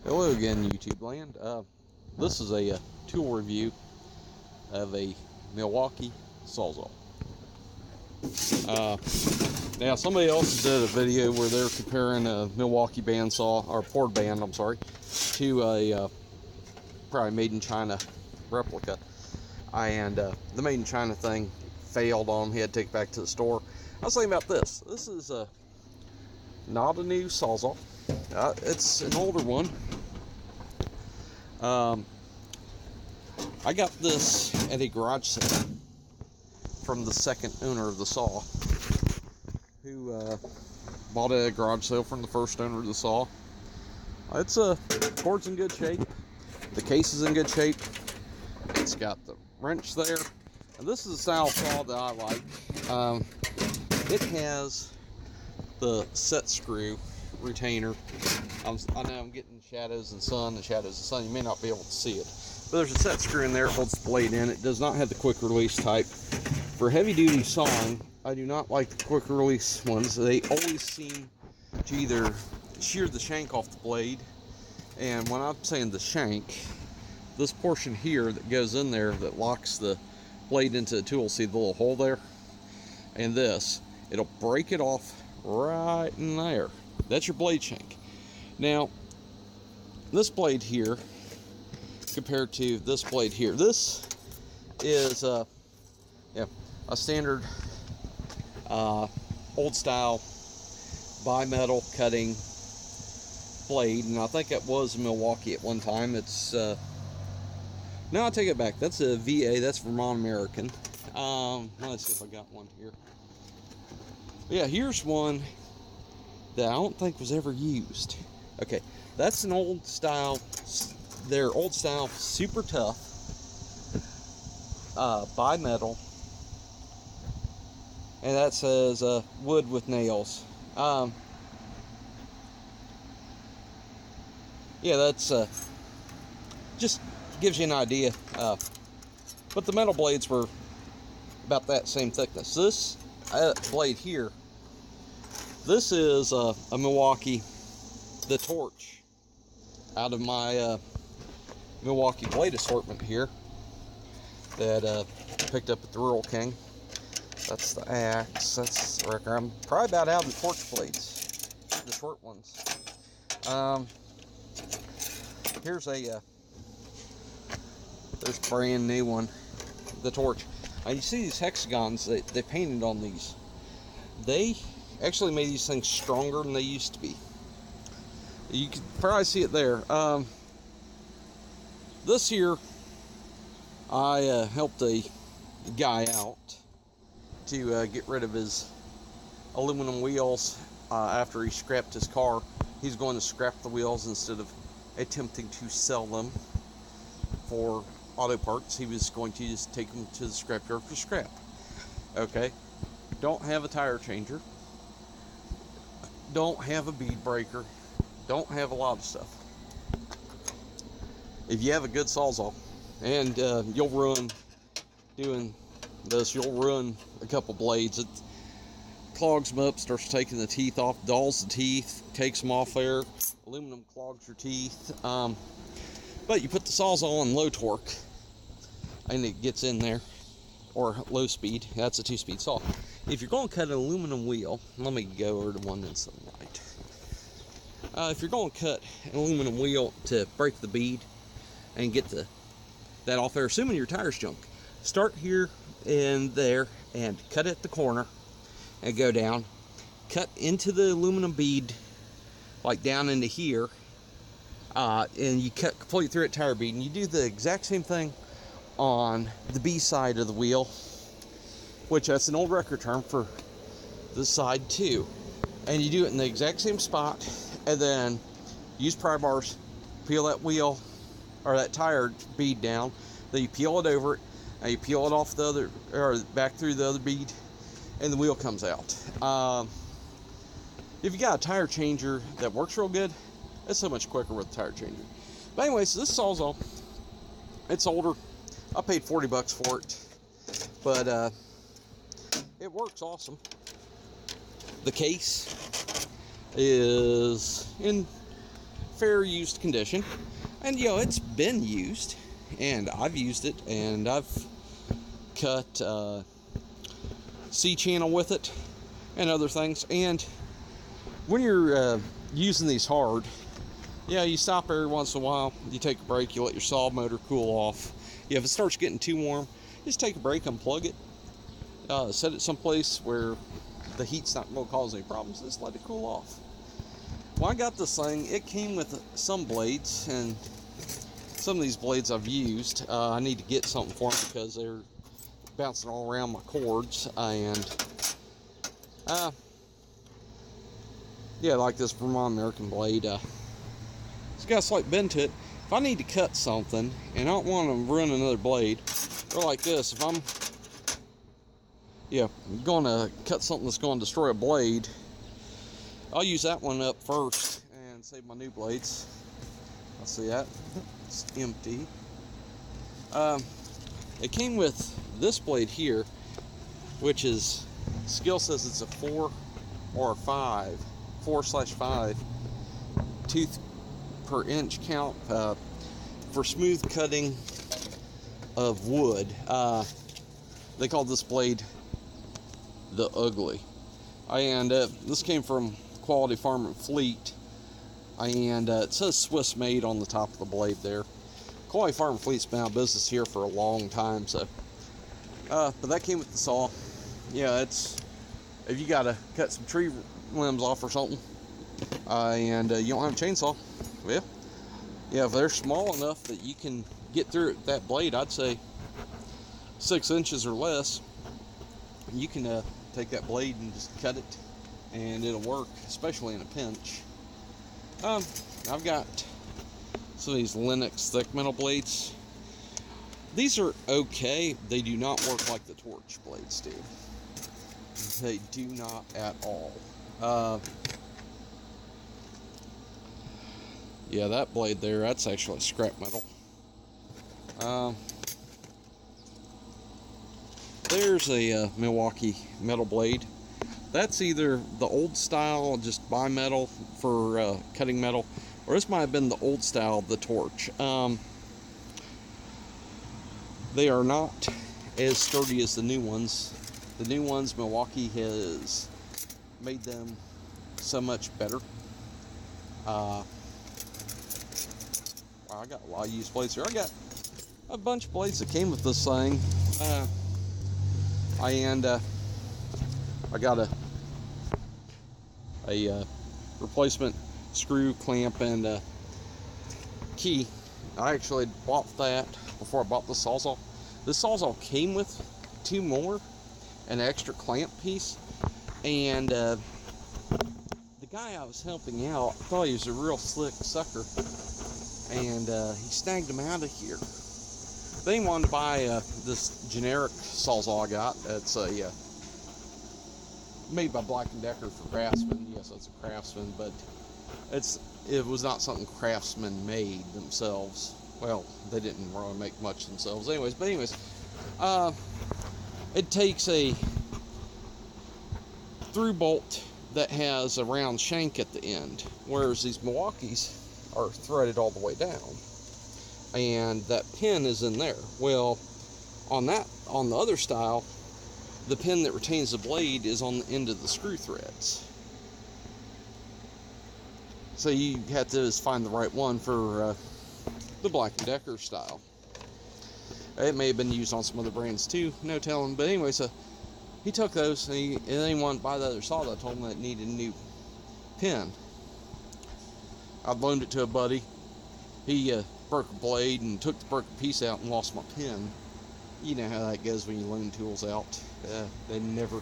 Hello again, YouTube land. This is a tool review of a Milwaukee SawZAll. Now, somebody else did a video where they're comparing a Milwaukee bandsaw, or board band, I'm sorry, to a probably made in China replica. And the made in China thing failed on him. He had to take it back to the store. I was thinking about this. This is not a new SawZAll. It's an older one. I got this at a garage sale from the second owner of the saw, who bought it at a garage sale from the first owner of the saw. Cord's in good shape. The case is in good shape. It's got the wrench there. And this is the style saw that I like. It has the set screw retainer. I know I'm getting shadows and sun. You may not be able to see it, but there's a set screw in there. It holds the blade in. It does not have the quick release type. For heavy duty sawing, I do not like the quick release ones. They always seem to either shear the shank off the blade, and when I'm saying the shank, this portion here that goes in there that locks the blade into the tool, see the little hole there, and this, it'll break it off right in there. That's your blade shank. Now, this blade here compared to this blade here, this is a standard old style bimetal cutting blade, and I think it was Milwaukee at one time. It's no, I take it back. That's a VA. That's Vermont American. Let's see if I got one here. Yeah, here's one that I don't think was ever used. Okay, that's an old style. They're old style, super tough, bimetal, and that says wood with nails. Yeah, that's just gives you an idea. But the metal blades were about that same thickness. This blade here, this is a Milwaukee, the Torch, out of my Milwaukee blade assortment here that picked up at the Rural King. That's the axe. That's the wrecker. I'm probably about out of the Torch blades, the short ones. Here's there's a brand new one, the Torch. And you see these hexagons that they painted on these. They actually made these things stronger than they used to be. You can probably see it there. This here, I helped a guy out to get rid of his aluminum wheels after he scrapped his car. He's going to scrap the wheels instead of attempting to sell them for auto parts. He was going to just take them to the scrapyard for scrap. Okay, don't have a tire changer, don't have a bead breaker, don't have a lot of stuff. If you have a good SawZAll, and you'll ruin doing this, you'll ruin a couple blades. It clogs them up, starts taking the teeth off, dulls the teeth, takes them off there. Aluminum clogs your teeth. But you put the SawZAll on low torque, and it gets in there, or low speed. That's a 2-speed saw. If you're going to cut an aluminum wheel, let me go over to one that's on the right. If you're going to cut an aluminum wheel to break the bead and get that off there, assuming your tire's junk, start here and there and cut at the corner and go down, cut into the aluminum bead like down into here, and you cut completely through it tire bead, and you do the exact same thing on the B side of the wheel, which that's an old record term for this side too, and you do it in the exact same spot, and then use pry bars, peel that wheel or that tire bead down, then you peel it over it, and you peel it off the other, or back through the other bead, and the wheel comes out. If you got a tire changer that works real good, it's so much quicker with a tire changer. But anyways, this SawZAll, it's older. I paid $40 for it, but it works awesome. The case is in fair used condition. And, you know, it's been used, and I've used it, and I've cut C-channel with it and other things. And when you're using these hard, yeah, you stop every once in a while, you take a break, you let your saw motor cool off. Yeah, if it starts getting too warm, just take a break, unplug it, set it someplace where the heat's not going to cause any problems, just let it cool off. When I got this thing, it came with some blades, and some of these blades I've used. I need to get something for them because they're bouncing all around my cords, and yeah, like this Vermont American blade, it's got a slight bend to it. If I need to cut something and I don't want to run another blade, or like this, if I'm going to cut something that's going to destroy a blade, I'll use that one up first and save my new blades. I'll see that. It's empty. It came with this blade here, which is, Skill says it's a 4 or a 5, 4/5 tooth per inch count for smooth cutting of wood. They call this blade the Ugly. And this came from Quality Farm and Fleet, and it says Swiss made on the top of the blade there. Quality Farm and Fleet's been out of business here for a long time, so but that came with the saw. Yeah, it's, if you gotta cut some tree limbs off or something, and you don't have a chainsaw, well, yeah, if they're small enough that you can get through that blade, I'd say 6 inches or less, you can take that blade and just cut it, and it'll work, especially in a pinch. I've got some of these Lennox thick metal blades. These are okay. They do not work like the torch blades do. They do not at all. Yeah, that blade there, that's actually scrap metal. There's a Milwaukee metal blade. That's either the old style, just bimetal for cutting metal, or this might have been the old style, the torch. They are not as sturdy as the new ones. The new ones, Milwaukee has made them so much better. I got a lot of used blades here. I got a bunch of blades that came with this thing. I got a replacement screw, clamp, and key. I actually bought that before I bought the SawZAll. This SawZAll came with 2 more, an extra clamp piece, and the guy I was helping out thought he was a real slick sucker, and he snagged him out of here. Then he wanted to buy this generic SawZAll I got. It's a made by Black & Decker for Craftsman. Yes, it's a Craftsman, but it was not something Craftsman made themselves. Well, they didn't really make much themselves anyways. It takes a through bolt that has a round shank at the end, whereas these Milwaukees are threaded all the way down, and that pin is in there. Well, on the other style, the pin that retains the blade is on the end of the screw threads. So you have to just find the right one for the Black & Decker style. It may have been used on some other brands too, no telling. But anyway, so he took those, and then he wanted to buy the other saw that I told him that it needed a new pin. I loaned it to a buddy. He broke a blade and took the broken piece out and lost my pin. You know how that goes when you loan tools out. They never,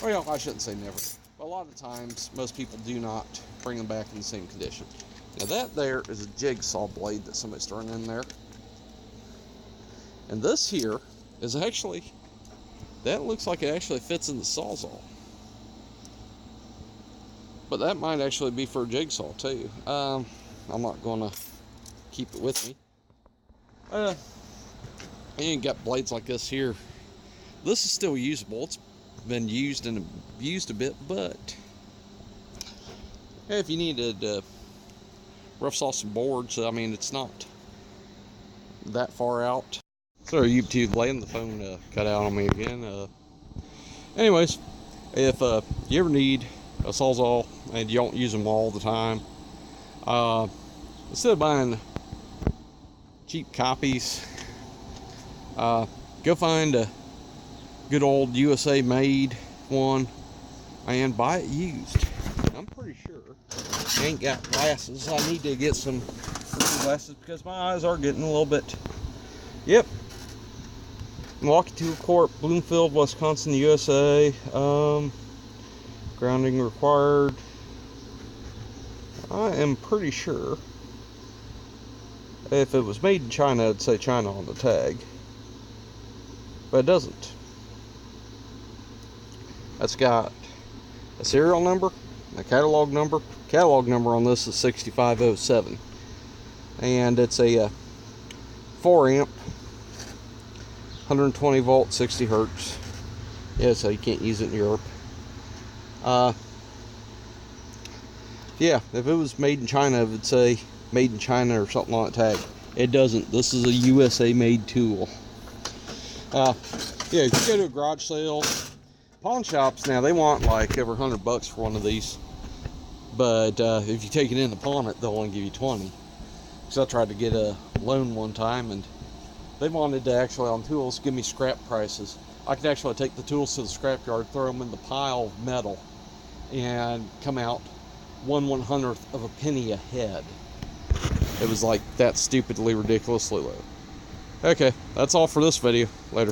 well, I shouldn't say never, but a lot of times most people do not bring them back in the same condition. Now that there is a jigsaw blade that somebody's thrown in there. And this here is actually, that looks like it actually fits in the SawZAll. But that might actually be for a jigsaw too. I'm not going to keep it with me. You got blades like this here. This is still usable. It's been used and abused a bit, but if you needed rough saw some boards. I mean, it's not that far out. Sorry, YouTube laying the phone cut out on me again. Anyways, if you ever need a SawZAll and you don't use them all the time, instead of buying cheap copies, go find a good old USA made one and buy it used. I'm pretty sure I ain't got glasses. I need to get some glasses because my eyes are getting a little bit. Yep. Milwaukee Tool Corp, Bloomfield, Wisconsin, USA. Grounding required. I am pretty sure if it was made in China, it'd say China on the tag. But it doesn't. It's got a serial number, a catalog number. Catalog number on this is 6507. And it's a 4 amp, 120 volt, 60 hertz. Yeah, so you can't use it in Europe. Yeah, if it was made in China, it would say made in China or something on the tag. It doesn't. This is a USA made tool. Yeah, if you go to a garage sale, pawn shops now, they want like over $100 for one of these. But if you take it in to pawn it, they'll only give you 20. So I tried to get a loan one time, and they wanted to actually on tools give me scrap prices. I could actually take the tools to the scrapyard, throw them in the pile of metal, and come out 1/100th of a penny a head. It was like that stupidly ridiculously low. Okay, that's all for this video. Later.